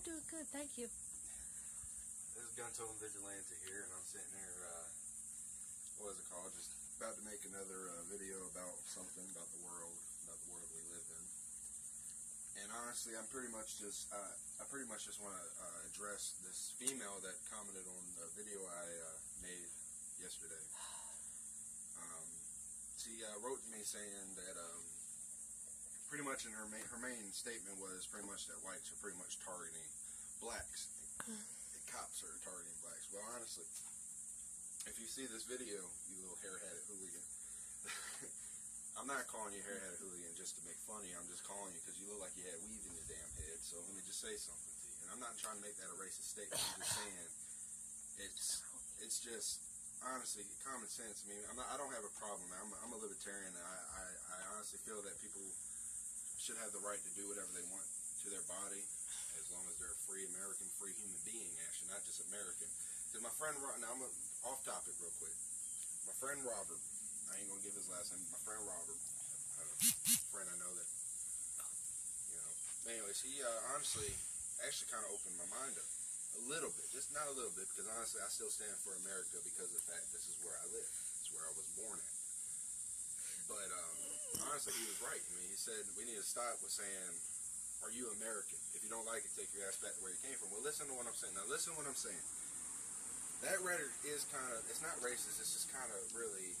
doing good, thank you. This is Gun Totem Vigilante here, and I'm sitting here, what is it called? Just about to make another video about something, about the world we live in. And honestly, I'm pretty much just, I pretty much just want to address this female that commented on the video I made yesterday. She wrote to me saying that pretty much in her main statement was pretty much that whites are pretty much targeting blacks. And cops are targeting blacks. Well, honestly, if you see this video, you little hair-hatted hooligan, I'm not calling you hair-hatted hooligan just to make fun of you. I'm just calling you because you look like you had weave in your damn head. So let me just say something to you. And I'm not trying to make that a racist statement. I'm just saying it's just honestly common sense. I mean, I don't have a problem. I'm a libertarian. And I honestly feel that people should have the right to do whatever they want to their body, as long as they're a free American, free human being, actually, not just American. Because my friend, now I'm off topic real quick. My friend Robert, I ain't gonna give his last name. My friend Robert, a friend I know that, you know. Anyways, he honestly actually kind of opened my mind up a little bit, just not a little bit, because honestly, I still stand for America because of the fact this is where I live. It's where I was born at. But honestly, he was right. I mean, he said we need to stop with saying, "Are you American? If you don't like it, take your ass back to where you came from." Well, listen to what I'm saying. Now, listen to what I'm saying. That rhetoric is kind of, it's not racist. It's just kind of really,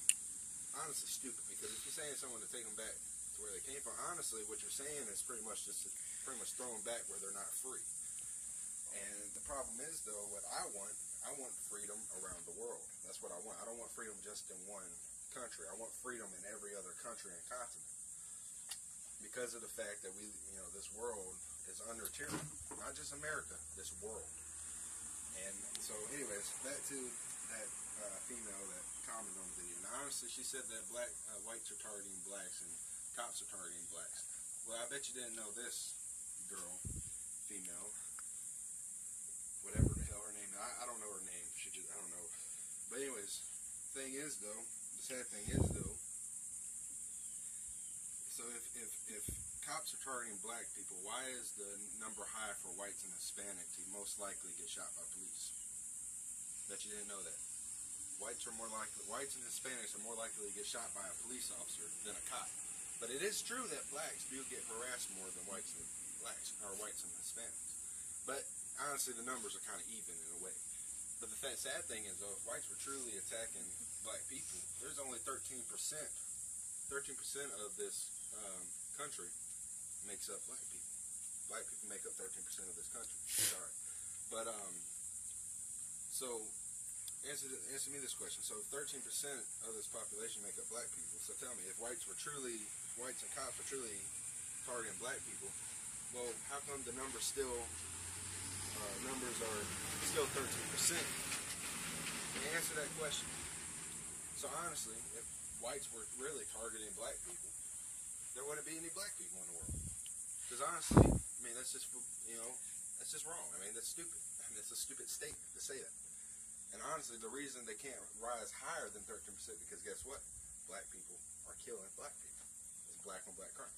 honestly, stupid. Because if you're saying someone to take them back to where they came from, honestly, what you're saying is pretty much just throw them back where they're not free. And the problem is, though, what I want freedom around the world. That's what I want. I don't want freedom just in one country. I want freedom in every other country and continent. Because of the fact that we, you know, this world is under tyranny. Not just America, this world. And so, anyways, back to that female that commented on the video. And honestly, she said that whites are targeting blacks and cops are targeting blacks. Well, I bet you didn't know this girl, female, whatever the hell her name is. I don't know her name. I don't know. But anyways, the sad thing is though, so if cops are targeting black people, why is the number high for whites and Hispanics to most likely get shot by police? Bet you didn't know that. Whites and Hispanics are more likely to get shot by a police officer than a cop. But it is true that blacks do get harassed more than whites and Hispanics. But honestly, the numbers are kind of even in a way. But the sad thing is, though, if whites were truly attacking black people, there's only 13% of this country makes up black people. Black people make up 13% of this country. Sorry. But, so, answer me this question. So, 13% of this population make up black people. So, tell me, if whites and cops were truly targeting black people, well, how come the numbers are still 13%? Answer that question. So, honestly, if whites were really targeting black people, there wouldn't be any black people in the world. Because honestly, I mean, that's just, you know, that's just wrong. I mean, that's stupid. I mean, it's a stupid statement to say that. And honestly, the reason they can't rise higher than 13% because guess what? Black people are killing black people. It's black on black crime.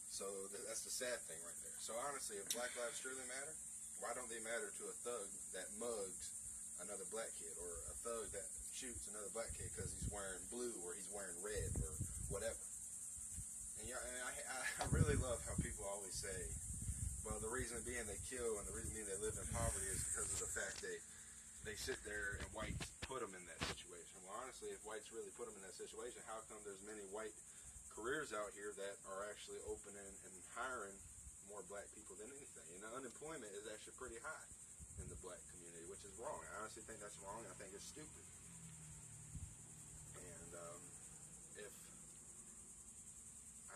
So that's the sad thing right there. So honestly, if black lives truly matter, why don't they matter to a thug that mugs another black kid, or a thug that shoots another black kid because he's wearing blue or he's wearing red or whatever? And yeah, I really love how people always say, well, the reason being they kill and the reason being they live in poverty is because of the fact they sit there and whites put them in that situation. Well, honestly, if whites really put them in that situation, how come there's many white careers out here that are actually opening and hiring more black people than anything? You know, unemployment is actually pretty high in the black community, which is wrong. I honestly think that's wrong. I think it's stupid.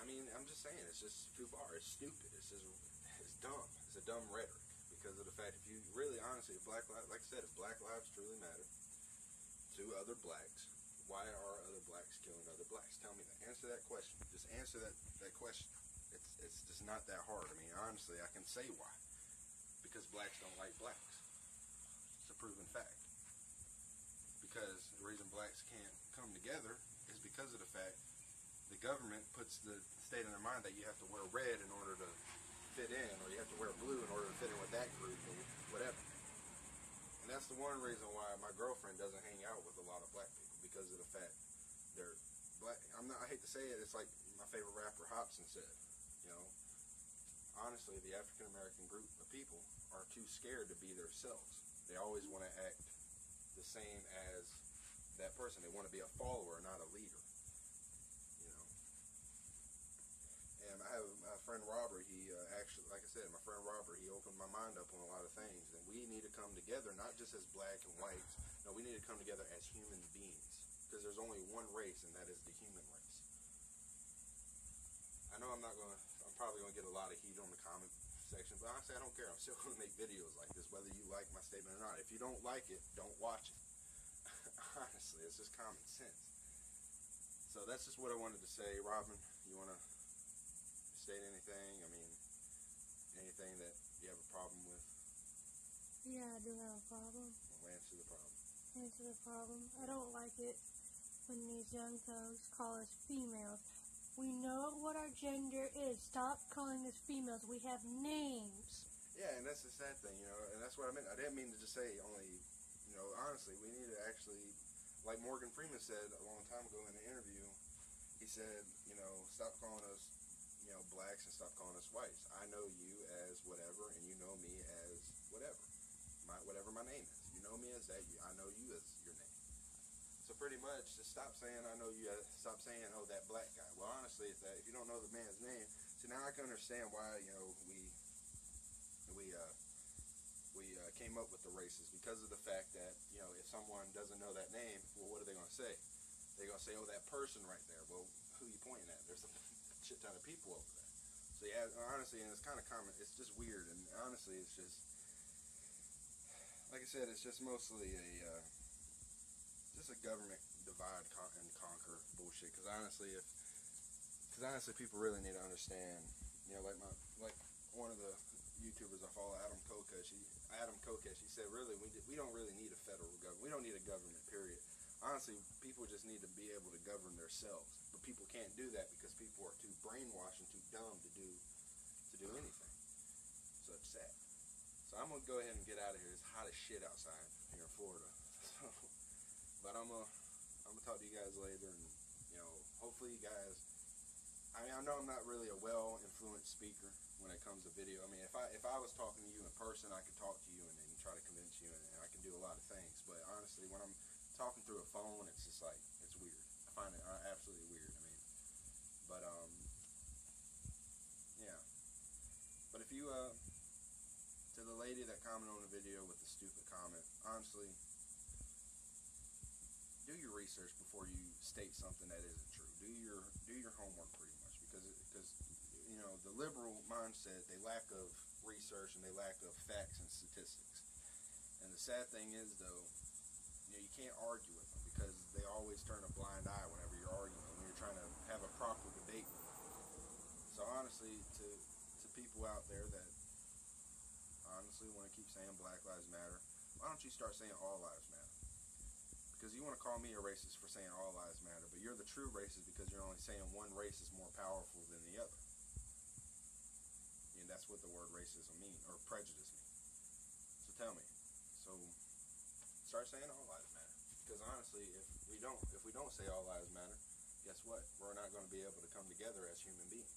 And I'm just saying, it's just too far. It's stupid. It's dumb. It's a dumb rhetoric because of the fact, if you really honestly, if black lives, like I said, if black lives truly matter to other blacks, why are other blacks killing other blacks? Tell me that. Answer that question. Just answer that question. It's just not that hard. I mean, honestly, I can say why. Because blacks don't like blacks. It's a proven fact. Because the reason blacks can't come together is because of the fact the government puts the state in their mind that you have to wear red in order to fit in, or you have to wear blue in order to fit in with that group, or whatever. And that's the one reason why my girlfriend doesn't hang out with a lot of black people, because of the fact they're black. I hate to say it, it's like my favorite rapper Hopsin said, you know, honestly, the African American group of people are too scared to be themselves. They always want to act the same as that person. They want to be a follower, not a leader. You know. And I have my friend Robert. He actually, like I said, my friend Robert. He opened my mind up on a lot of things. And we need to come together, not just as black and whites. No, we need to come together as human beings. Because there's only one race, and that is the human race. I know I'm probably going to get a lot of heat on the comment section, but honestly, I don't care. I'm still going to make videos like this, whether you like my statement or not. If you don't like it, don't watch it. Honestly, it's just common sense. So that's just what I wanted to say. Robin, you want to state anything? I mean, anything that you have a problem with? Yeah, I do have a problem. Well, answer the problem. Answer the problem. I don't like it when these young folks call us females. We know what our gender is. Stop calling us females. We have names. Yeah, and that's the sad thing, you know, and that's what I meant. I didn't mean to just say only, you know, honestly, we need to actually, like Morgan Freeman said a long time ago in an interview, he said, you know, stop calling us, you know, blacks and stop calling us whites. I know you as whatever, and you know me as whatever. Whatever my name is. You know me as that, I know you as your name. So pretty much, just stop saying I know you. Stop saying, oh, that black guy. Well, honestly, if you don't know the man's name, so now I can understand why, you know, we came up with the races, because of the fact that, you know, if someone doesn't know that name, well, what are they going to say? They're going to say, oh, that person right there. Well, who are you pointing at? There's a shit ton of people over there. So yeah, honestly, and it's kind of common. It's just weird, and honestly, it's just, like I said, it's just mostly just a government divide and conquer bullshit. Because honestly, people really need to understand. You know, like one of the YouTubers I follow, Adam Kokesh. He said, really, we don't really need a federal government. We don't need a government. Period. Honestly, people just need to be able to govern themselves. But people can't do that because people are too brainwashed and too dumb to do anything. So it's sad. So I'm gonna go ahead and get out of here. It's hot as shit outside here in Florida. But I'm gonna talk to you guys later, and you know, hopefully you guys. I mean, I know I'm not really a well-influenced speaker when it comes to video. I mean, if I was talking to you in person, I could talk to you and try to convince you, and I can do a lot of things. But honestly, when I'm talking through a phone, it's just like, it's weird. I find it absolutely weird. I mean, but yeah. But if you to the lady that commented on the video with the stupid comment, honestly, do your research before you state something that isn't true. Do your homework, pretty much, because you know, the liberal mindset, they lack of research and they lack of facts and statistics. And the sad thing is, though, you know, you can't argue with them because they always turn a blind eye whenever you're arguing, when you're trying to have a proper debate with them. So honestly, to people out there that honestly want to keep saying Black Lives Matter, why don't you start saying All Lives Matter? Because you want to call me a racist for saying all lives matter, but you're the true racist because you're only saying one race is more powerful than the other. And that's what the word racism means, or prejudice means. So tell me. So start saying all lives matter. Because honestly, if we don't say all lives matter, guess what? We're not going to be able to come together as human beings.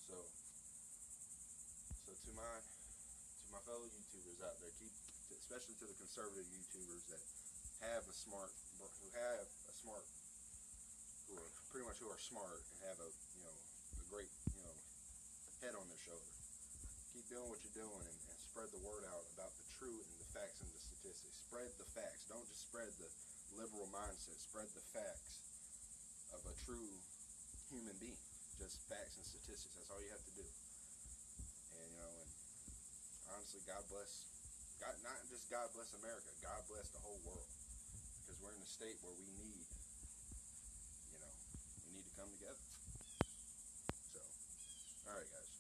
So to my fellow YouTubers out there, especially to the conservative YouTubers that who are smart and have a great head on their shoulder. Keep doing what you're doing and spread the word out about the truth and the facts and the statistics. Spread the facts. Don't just spread the liberal mindset. Spread the facts of a true human being. Just facts and statistics. That's all you have to do. And and honestly, God bless. Not just God bless America. God bless the whole world. Because we're in a state where we need to come together. So, all right, guys.